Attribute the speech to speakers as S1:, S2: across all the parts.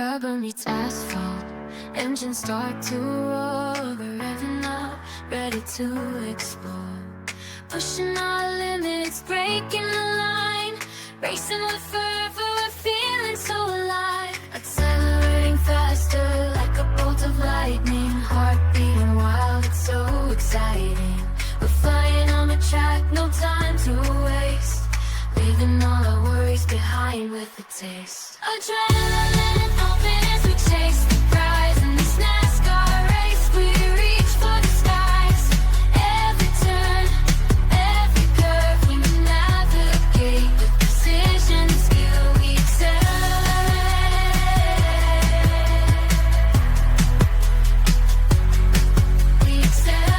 S1: rubber meets asphalt. Engines start to roar, we're revving up, ready to explore. Pushing our limits, breaking the line, racing with fervor, we're feeling so alive. Accelerating faster like a bolt of lightning, heart beating wild, it's so exciting. We're flying on the track, no time to waste, leaving all our worries behind with a taste. Adrenaline pumping as we chase the prize in this NASCAR race. We reach for the skies. Every turn, every curve, we navigate with precision and skill. We accelerate. We accelerate.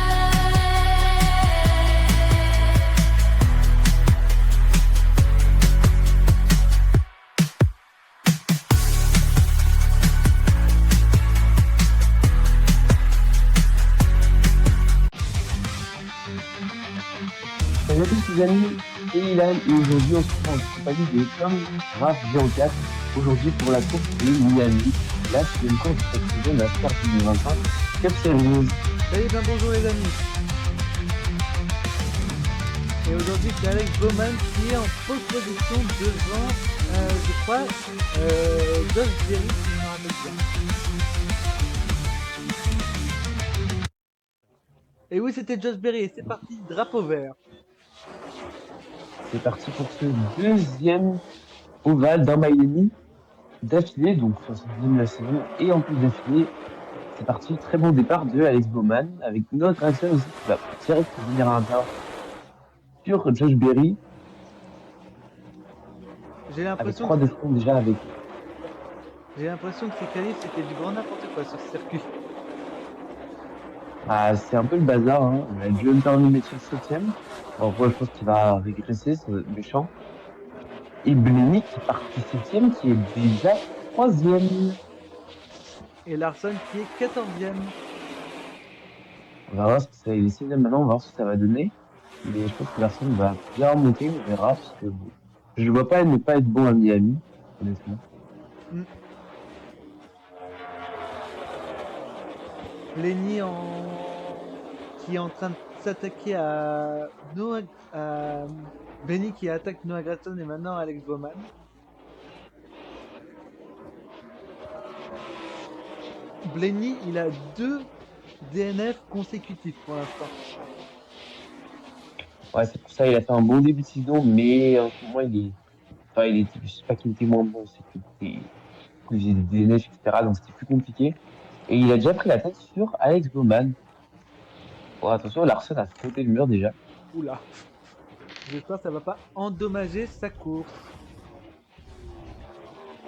S2: Salut à tous les amis, c'est Ilan et aujourd'hui on se retrouve en compagnie de Tom Raph 04 aujourd'hui pour la course de Miami. Là c'est une course de cette saison de la Star 2025 Cup Series.
S3: Salut, bien bonjour les amis. Et aujourd'hui c'est Alex Bowman qui est en pole position devant, je crois, Josh Berry, si je me rappelle bien. Et oui, c'était Josh Berry et c'est parti, drapeau vert.
S2: C'est parti pour ce deuxième ovale dans Miami d'affilée, donc 70e de la saison et en plus d'affilée. C'est parti, très bon départ de Alex Bowman avec Noah Gragson aussi qui va direct venir à l'intérieur sur Josh Berry
S3: J'ai
S2: avec
S3: l'impression
S2: 3
S3: que,
S2: défauts déjà avec.
S3: j'ai l'impression que ces qualifs c'était du grand n'importe quoi sur ce circuit.
S2: Ah, c'est un peu le bazar, hein. On a John Turney sur 7ème. Bon, après, je pense qu'il va régresser, ça va être méchant. Et Blenny qui est parti 7ème, qui est déjà 3ème.
S3: Et Larson qui est 14e.
S2: On va voir ce que ça va est 16ème maintenant, on va voir ce que ça va donner. Mais je pense que Larson va bien remonter, on verra, parce que bon, je ne vois pas ne pas être bon à Miami, honnêtement.
S3: Lenny qui est en train de s'attaquer à Noah, à Benny qui attaque Noah Gragson et maintenant Alex Bowman. Blenny, il a 2 DNF consécutifs pour l'instant.
S2: Ouais, c'est pour ça qu'il a fait un bon début de saison, mais en ce moment, enfin, je sais pas qu'il était moins bon, c'est qu'il faisait des DNF, etc., donc c'était plus compliqué. Et il a déjà pris la tête sur Alex Bowman. Bon, attention, Larson a frotté le mur déjà.
S3: Oula. J'espère que ça va pas endommager sa course.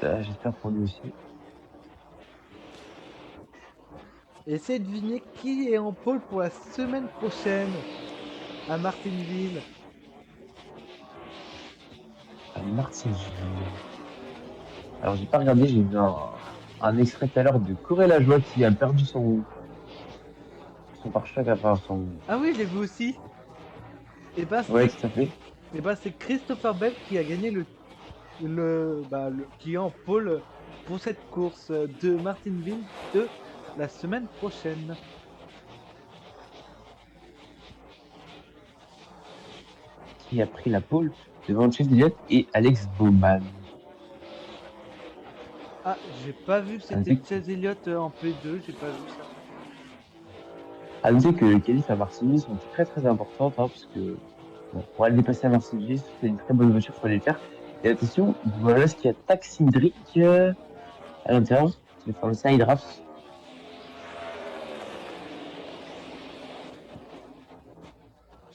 S2: J'espère pour lui aussi.
S3: Essayez de deviner qui est en pole pour la semaine prochaine à Martinsville.
S2: Martinsville. Alors, j'ai pas regardé, j'ai vu un extrait tout à l'heure de Corey Lajoie qui a perdu son pare-choc, enfin son.
S3: Ah oui, je l'ai vu aussi. Et bah,
S2: Ouais, tout à fait.
S3: c'est Christopher Bell qui a gagné qui est en pole pour cette course de Martinsville de la semaine prochaine.
S2: Qui a pris la pole devant Chase Elliott et Alex Bowman.
S3: Ah, j'ai pas vu que c'était Chase Elliott en P2, j'ai pas vu ça.
S2: À noter que les qualifs à Martinsville sont très très importantes, hein, parce que bon, pour aller dépasser à Martinsville, c'est une très bonne voiture, il faut aller le faire. Et attention, voilà ce qui attaque Cindric à l'intérieur, qui va faire le side draft.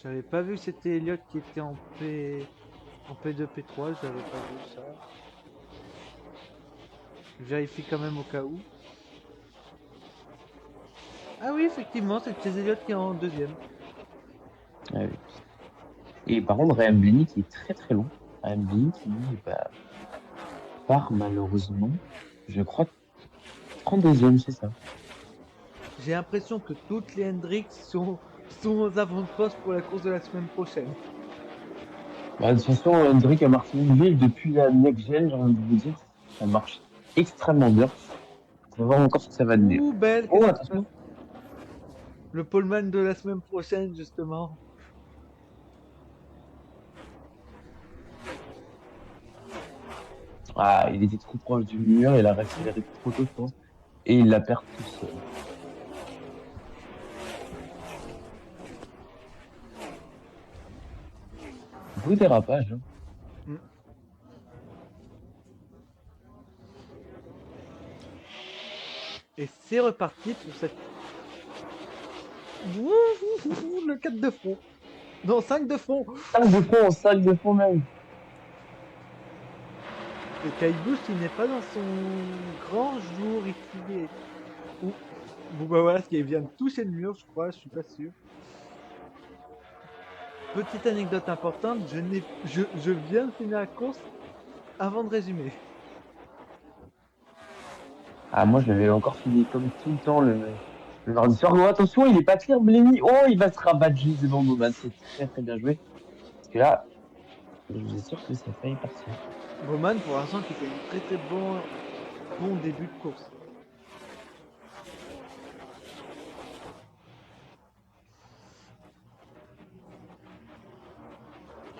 S3: J'avais pas vu que c'était Elliott qui était en P2, P3, j'avais pas vu ça. Je vérifie quand même au cas où. Ah oui, effectivement, c'est Chase Elliott qui est en deuxième.
S2: Ah oui. Et par contre, Ryan Blaney qui est très très long. Ryan Blaney qui part malheureusement, je crois, 32e, c'est ça.
S3: J'ai l'impression que toutes les Hendrix sont aux avant-postes pour la course de la semaine prochaine.
S2: Bah, de toute façon, Hendrick à Martinsville, depuis la next gen, j'ai envie de vous dire, ça marche extrêmement bien. On va voir encore ce que ça va donner.
S3: Ouh, belle,
S2: Oh,
S3: qu'est-ce qui se
S2: attention.
S3: passe? Le poleman de la semaine prochaine, justement.
S2: Ah, il était trop proche du mur, il a accéléré trop tôt, je pense. Et il la perd tout seul. Beau dérapage, hein.
S3: Mm. Et c'est reparti pour cette... Ouh, le 4 de front. Non, 5 de front.
S2: 5 de fond même.
S3: Et Kaibush, il n'est pas dans son grand jour ici. Ouh. Bon bah voilà, il vient de toucher le mur, je crois, je suis pas sûr. Petite anecdote importante, je viens de finir la course avant de résumer.
S2: Ah, moi, je l'avais encore fini comme tout le temps le mardi soir. Oh, attention, il est pas clair, Blenny. Oh, il va se rabattre juste devant Bowman. C'est très, très bien joué. Parce que là, je vous assure que ça a failli partir.
S3: Roman, pour l'instant, qui fait un très très bon début de course.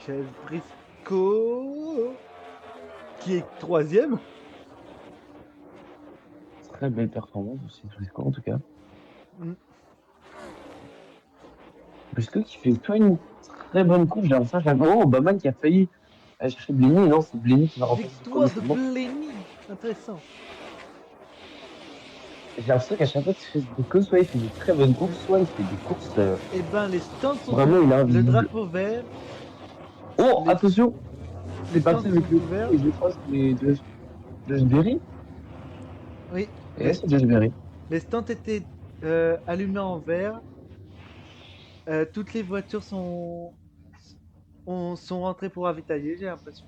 S3: Chef Briscoe, qui est troisième.
S2: Très belle performance aussi, Briscoe, en tout cas.
S3: Mm.
S2: Briscoe qui fait soit une très bonne course, j'ai l'impression qu'à oh, Bowman qui a failli aller chercher Blenny. Non, c'est Blenny qui va remporter le premier
S3: Victoire de
S2: segment.
S3: Blenny. Intéressant.
S2: J'ai l'impression qu'à chaque fois que Chris Briscoe, soit il fait des très bonnes courses, soit il fait des courses.
S3: Eh ben, les stands sont
S2: Vraiment, il est
S3: le
S2: invisible.
S3: drapeau vert.
S2: Oh,
S3: Les-
S2: attention!
S3: Les
S2: C'est parti
S3: stands
S2: avec
S3: sont
S2: le
S3: ouverts.
S2: et je crois que c'est Josh Berry.
S3: Oui,
S2: Et là, c'est Josh Berry.
S3: les stands étaient allumés en vert. Toutes les voitures sont rentrées pour ravitailler, j'ai l'impression.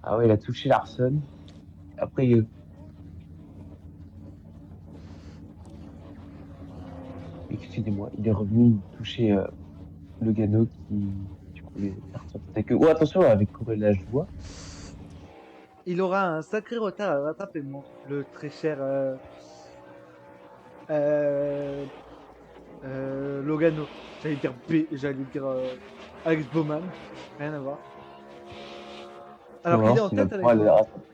S2: Ah ouais, il a touché Larson. Après, excusez-moi, il est revenu toucher Logano qui, du coup, est parti en tête. Oh, attention, avec Corella, je vois.
S3: Il aura un sacré retard à rattraper, le très cher euh, Logano. J'allais dire Alex Bowman. Rien à voir.
S2: On va
S3: Alors qu'il
S2: voir
S3: est en
S2: s'il va
S3: tête,
S2: pouvoir
S3: Alex
S2: le
S3: Bowman.
S2: rattraper.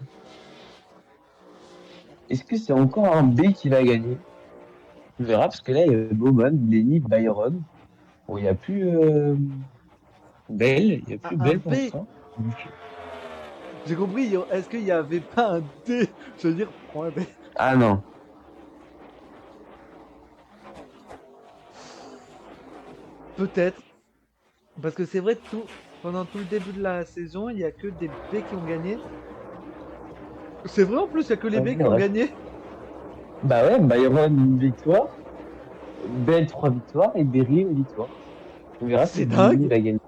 S2: Est-ce que c'est encore un B qui va gagner? On verra, parce que là, il y a Bowman, Lenny, Byron. Bon, il n'y a plus Bell, il n'y a plus
S3: Un
S2: Bell pour
S3: B.
S2: l'instant.
S3: J'ai compris. Est-ce qu'il n'y avait pas un D? Je veux dire, prends un B.
S2: Ah non.
S3: Peut-être. Parce que c'est vrai, pendant tout le début de la saison, il n'y a que des B qui ont gagné. C'est vrai en plus, il n'y a que les
S2: Ouais,
S3: B
S2: c'est
S3: qui ont
S2: vrai.
S3: gagné.
S2: Bah ouais, Byron, une victoire. Bell, 3 victoires. Et Berry, une victoire. On verra si
S3: C'est
S2: Blenny
S3: dingue.
S2: va gagner.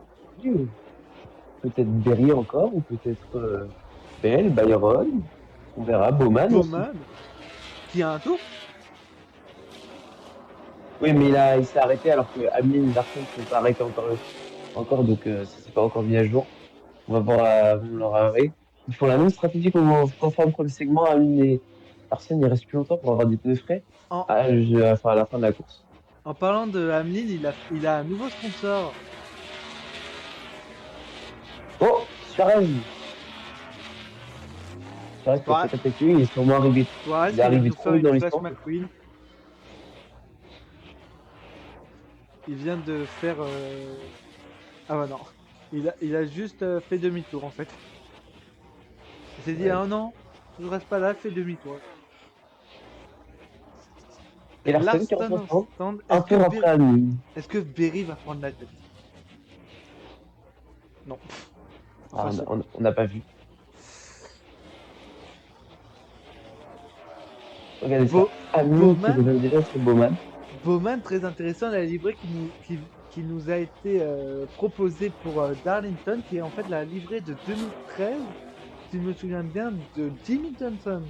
S2: Peut-être Berry encore, ou peut-être Bell, Byron. On verra. Bowman aussi.
S3: Bowman, qui a un tour.
S2: Oui, mais il s'est arrêté alors que Hamlin et Larson ne sont pas arrêtés encore, donc ça s'est pas encore mis à jour. On va voir on leur arrêt. Ils font la même stratégie qu'on fait en premier segment. Hamlin et Larson, il reste plus longtemps pour avoir des pneus frais
S3: En,
S2: enfin, à la fin de la course.
S3: en parlant de Hamlin, il a un nouveau sponsor.
S2: Oh, Suarez! Suarez qui a
S3: Suarez,
S2: fait attaquer, il est sûrement arrivé.
S3: Suarez
S2: Il est
S3: qui vient de
S2: arrivé
S3: nous
S2: trop
S3: faire
S2: vite
S3: une
S2: dans les
S3: Flash
S2: stands.
S3: McQueen. Il vient de faire. Ah bah non. Il a juste fait demi-tour en fait. Il s'est dit,
S2: Ouais.
S3: ah non, je reste pas là, fais demi-tour.
S2: Et Larson qui
S3: Larson
S2: reprend
S3: en
S2: stand
S3: stand.
S2: un tour après Hamlin.
S3: Est-ce que Berry va prendre la tête? Non.
S2: Ah,
S3: Enfin, je sais pas.
S2: on n'a pas vu. Regardez ça.
S3: Bo-
S2: Hamlin qui
S3: Bowman,
S2: revient déjà sur Bowman.
S3: Bowman, très intéressant, la livrée qui nous a été proposée pour Darlington, qui est en fait la livrée de 2013, si je me souviens bien, de Jimmy Johnson.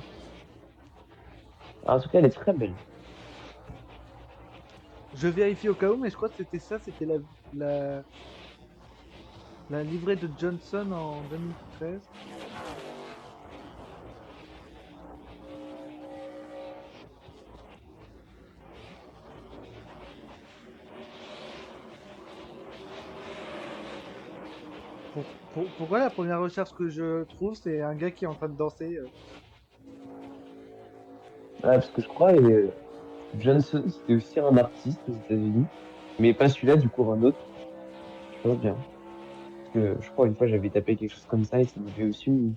S2: En tout cas, elle est très belle.
S3: Je vérifie au cas où, mais je crois que c'était ça, c'était la, la livrée de Johnson en 2013. Pourquoi la première recherche que je trouve, c'est un gars qui est en train de danser
S2: Parce que je crois Johnson, c'était aussi un artiste aux États-Unis, mais pas celui-là, du coup, un autre. Je pense bien. Parce que je crois une fois, j'avais tapé quelque chose comme ça et ça m'avait aussi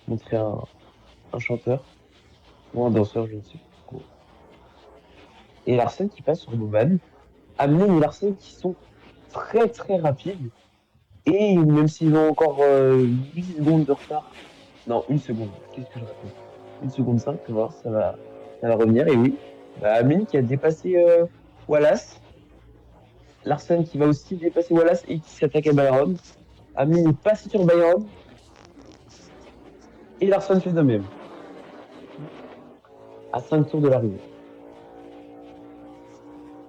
S2: montré un chanteur ou un danseur, je ne sais plus trop. Et Larsen qui passe sur Bowman. Hamlin et Larsen qui sont très très rapides. Et même s'ils ont encore 8 secondes de retard, non, une seconde, qu'est-ce que je raconte? Une seconde 5, tu vois, ça va revenir. Et oui, bah, Hamlin qui a dépassé Wallace. Larsen qui va aussi dépasser Wallace et qui s'attaque à Byron. Hamlin est passé sur Byron. Et Larsen fait de même. À 5 tours de l'arrivée.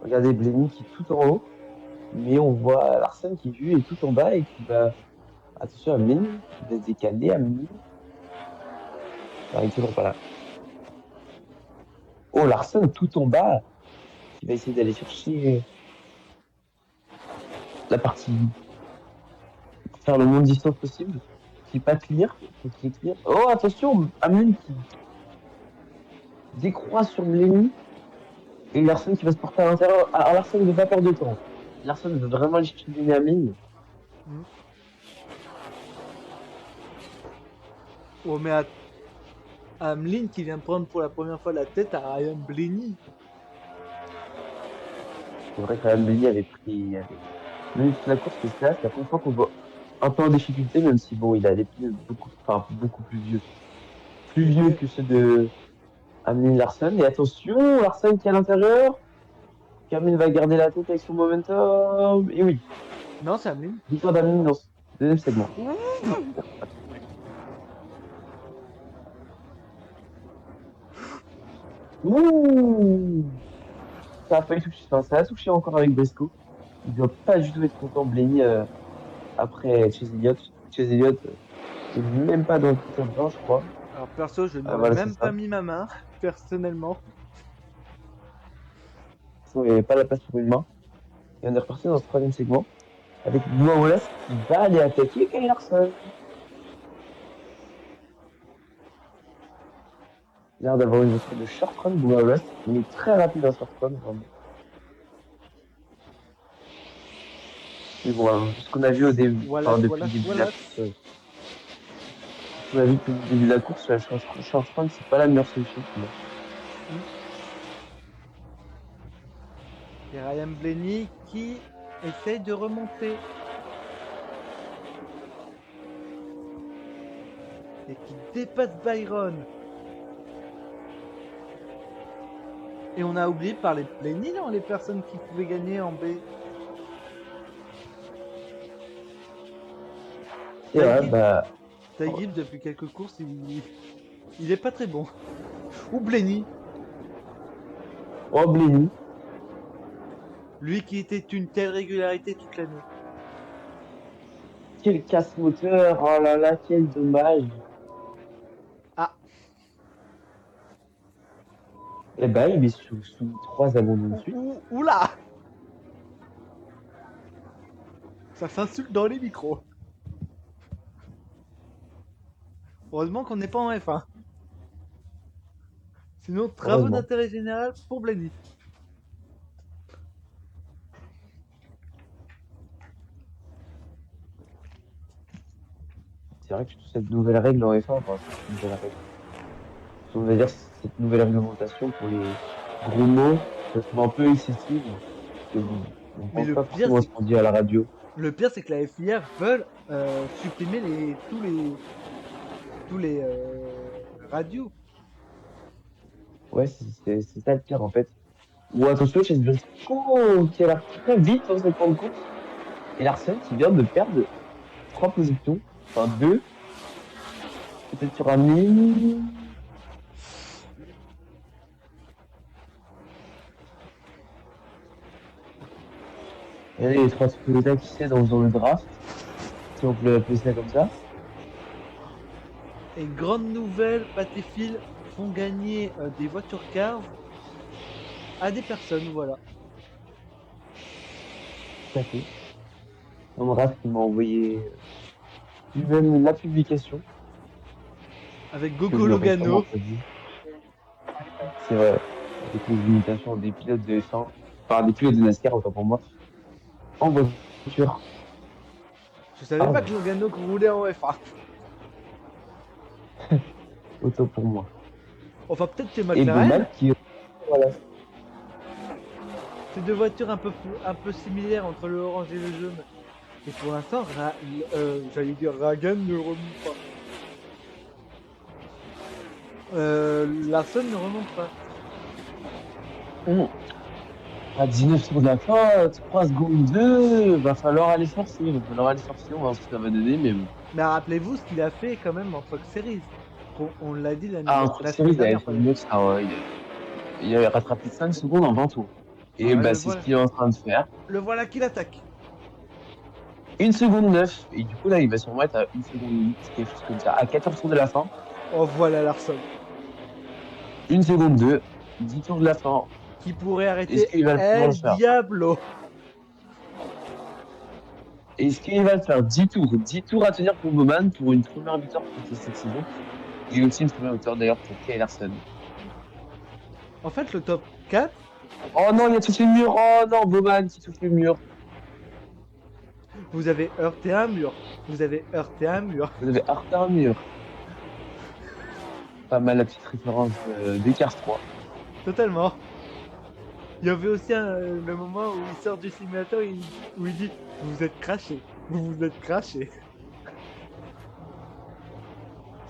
S2: Regardez Blenny qui est tout en haut. Mais on voit Larsen qui lui est tout en bas et qui va. Attention, Hamlin, qui va se décaler. Hamlin. Non, il est toujours pas là. Oh, Larsen tout en bas. Qui va essayer d'aller chercher la partie. Faire le moins de distance possible. Qui n'est pas clear. Faut qu'il est clear. Oh, attention, Hamlin qui décroît sur Blenny. Et Larsen qui va se porter à l'intérieur. Alors Larsen ne veut pas perdre de temps. Larsen veut vraiment aller chercher Hamlin.
S3: Hmm. Oh, mais Hamlin qui vient prendre pour la première fois la tête à Ryan Blaney.
S2: C'est vrai que Blenny avait pris. Même si la course, c'est la première fois qu'on voit un peu en difficulté, même si bon, il a des pneus beaucoup plus vieux. Plus vieux que ceux de Hamlin Larsen. Et attention, Larsen qui est à l'intérieur. Hamlin va garder la tête avec son momentum. Et oui,
S3: Non, c'est Hamlin.
S2: victoire d'Hamlin dans ce deuxième segment. Ouh, ça a failli toucher, enfin, ça a touché encore avec Briscoe. Il doit pas du tout être content, Blenny, après Chase Elliott. Chase Elliott, c'est même pas dans le top 20, je crois.
S3: Alors perso, je n'aurais
S2: Voilà, c'est
S3: même
S2: ça.
S3: pas mis ma main, personnellement.
S2: Il n'y avait pas la place pour une main. Et on est reparti dans ce troisième segment avec Noah Wallace qui va aller attaquer Kyle Larson. Il a l'air d'avoir une voiture de short run, Noah Wallace. Il est très rapide en short run, vraiment. Mais bon, ce qu'on a vu au début,
S3: Wallace,
S2: depuis
S3: Wallace,
S2: le début de la
S3: Wallace.
S2: course, ce qu'on a vu depuis le début de la course, la short run, c'est pas la meilleure solution pour moi.
S3: Et Ryan Blaney qui essaye de remonter. Et qui dépasse Byron. Et on a oublié de parler de Blaney dans les personnes qui pouvaient gagner en B.
S2: Et ouais, bah,
S3: Ty Gibbs, depuis quelques courses, il est pas très bon. Ou Blaney,
S2: oh, Blenny.
S3: lui qui était une telle régularité toute l'année.
S2: Quel casse-moteur, oh là là, quel dommage.
S3: Ah,
S2: Et bah, il est sous 3 abandons de suite.
S3: Oula, ça s'insulte dans les micros. Heureusement qu'on n'est pas en F1. Sinon, travaux
S2: Heureusement.
S3: d'intérêt général pour Blaney.
S2: C'est vrai que cette nouvelle règle en F1, enfin, cette nouvelle règle. On va dire cette nouvelle réglementation pour les gros mots, ça se met un peu excessif. Parce que on
S3: Mais
S2: pense
S3: le
S2: pas
S3: pire,
S2: forcément à
S3: c'est
S2: ce qu'on dit à la radio.
S3: Le pire, c'est que la FIR veulent supprimer tous les radios.
S2: Ouais, c'est ça le pire en fait. Ou attention, Chase Briscoe qui a l'air très vite dans cette grande course. Et Larsen qui vient de perdre 3 positions, enfin 2. Peut-être sur un mini. Regardez les 3 Toyota qui s'aident en faisant le draft, si on peut appeler ça comme ça.
S3: Et grande nouvelle, Battlefield font gagner des voitures cars à des personnes, voilà.
S2: Tout à fait. Andras qui m'a envoyé lui-même la publication.
S3: Avec
S2: Que
S3: Gogo
S2: je l'aurais sûrement
S3: Logano.
S2: pas dit. C'est vrai. Avec les imitations des pilotes de F1. Enfin, des pilotes de NASCAR, autant pour moi. En voiture.
S3: Je savais
S2: Ah
S3: pas
S2: ouais.
S3: que Logano roulait en F1.
S2: Autant pour moi.
S3: Enfin, peut-être chez
S2: Et
S3: McLaren.
S2: Bowman qui. Voilà.
S3: C'est deux voitures un peu similaires entre le orange et le jaune. Et pour l'instant, j'allais dire Ragan ne remonte pas. Larson ne remonte pas.
S2: À 19 tours de la fin, 3 secondes 2, va falloir aller forcer. Va falloir aller forcer, on va voir ce que ça va donner, mais bon.
S3: Mais rappelez-vous ce qu'il a fait quand même en Truck Series. On l'a dit
S2: Ah, en Truck
S3: la
S2: Series,
S3: semaine
S2: il avait
S3: dernière.
S2: fait mieux que ça, ouais. Il avait rattrapé 5 secondes en 20 tours. Et
S3: Ah,
S2: bah, c'est ce qu'il est en train de faire.
S3: le voilà qui l'attaque.
S2: 1 seconde 9. Et du coup, là, il va sûrement être à 1 seconde 8, quelque chose comme ça. À 14 tours de la fin.
S3: Oh voilà Larson.
S2: 1 seconde 2. 10 tours de la fin.
S3: Qui pourrait
S2: Est-ce
S3: arrêter
S2: qu'il va pouvoir
S3: El
S2: le faire?
S3: Diablo.
S2: Est-ce qu'il va le faire 10 tours? 10 tours à tenir pour Bowman pour une première victoire pour cette saison. Et aussi une première victoire d'ailleurs pour Kyle Larson.
S3: En fait, le top 4,
S2: Oh non, il a touché le mur. Oh non, Bowman qui touche le mur.
S3: vous avez heurté un mur. Vous avez heurté un mur.
S2: Vous avez heurté un mur. Pas mal la petite référence des Cars 3.
S3: Totalement. Il y avait aussi le moment où il sort du simulateur où il dit vous vous êtes craché. Vous vous êtes craché.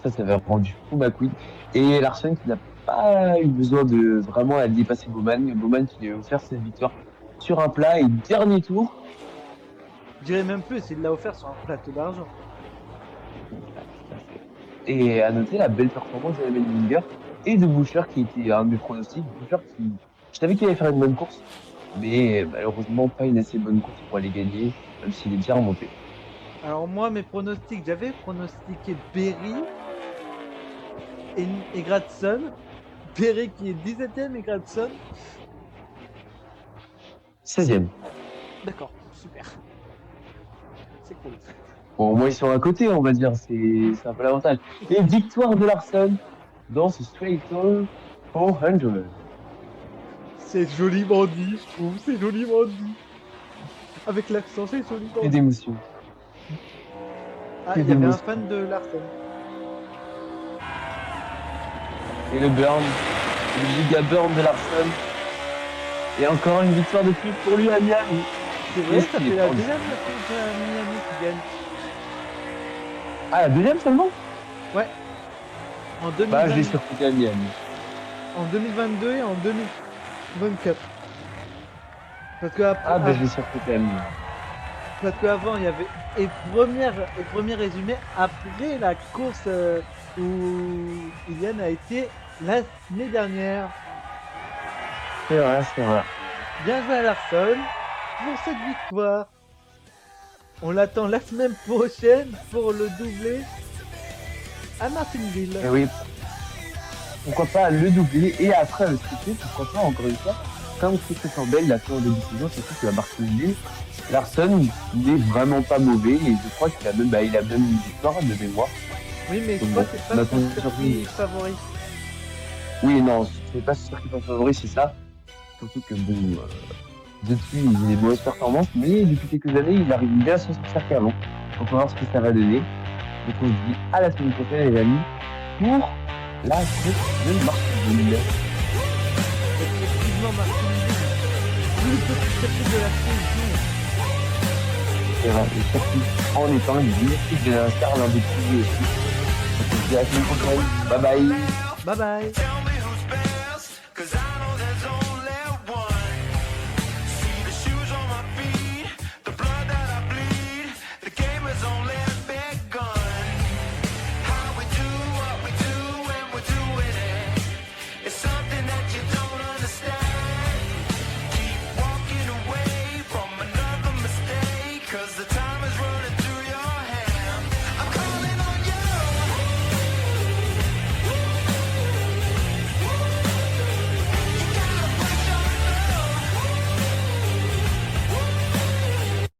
S2: Ça avait rendu fou McQueen. Et Larson qui n'a pas eu besoin de vraiment aller dépasser Bowman. Bowman qui lui a offert cette victoire sur un plat et dernier tour.
S3: Je dirais même plus, il l'a offert sur un plateau d'argent.
S2: Et à noter la belle performance de Mendinger et de Boucher qui était un de mes pronostics. Boucher qui, je savais qu'il allait faire une bonne course, mais malheureusement pas une assez bonne course pour aller gagner, même s'il est déjà remonté.
S3: Alors moi, mes pronostics, j'avais pronostiqué Berry et Gradson. Berry qui est 17ème et Gradson.
S2: 16e.
S3: D'accord, super. C'est cool.
S2: Bon, au moins ils sont à côté, on va dire, c'est un peu l'avantage. Et victoire de Larson dans ce Straighton 400.
S3: C'est joliment dit, je trouve, c'est joliment dit. Avec l'accent, c'est joliment
S2: Et
S3: dit.
S2: d'émotion.
S3: Ah, il y avait un fan de Larson.
S2: Et le burn, le giga burn de Larson. Et encore une victoire de plus pour lui à Miami.
S3: C'est vrai,
S2: Qu'est-ce
S3: ça
S2: qu'il
S3: fait
S2: est
S3: la
S2: fort, lui.
S3: deuxième fois à Miami qui gagne.
S2: Ah, la deuxième seulement?
S3: En
S2: Bah, je
S3: 2020
S2: l'ai surcoté à Miami.
S3: en 2022 et en 2024. Parce que
S2: Ah, bah, je l'ai surcoté à Miami.
S3: parce qu'avant il y avait premier résumé après la course où Ilian a été l'année dernière.
S2: C'est vrai, c'est vrai.
S3: Bien joué à Larson pour cette victoire. On l'attend la semaine prochaine pour le doubler à Martinville.
S2: Et oui, pourquoi pas le doubler et après le tripler, pourquoi pas encore une fois, comme Christopher Bell l'a fait en début de saison, surtout que la Martinville, Larson n'est vraiment pas mauvais et je crois qu'il a même, il a même une victoire de mémoire.
S3: Oui, mais je
S2: Bon,
S3: crois que c'est
S2: on
S3: pas
S2: attend
S3: son
S2: une surprise.
S3: circuit favori.
S2: Oui, non, c'est pas sûr qu'il soit favori, c'est ça. Surtout que bon, depuis il a des mauvaises performances, mais depuis quelques années il arrive bien à s'en sortir qu'avant. On va voir ce que ça va donner. Donc on se dit à la semaine prochaine les amis pour la course de Martinville.
S3: Effectivement, Martinville, le petit circuit de la saison.
S2: C'est vrai, et surtout en étant une magnifique de NASCAR, l'un des plus aussi. Donc on se dit à la semaine prochaine. Bye bye.
S3: Bye bye.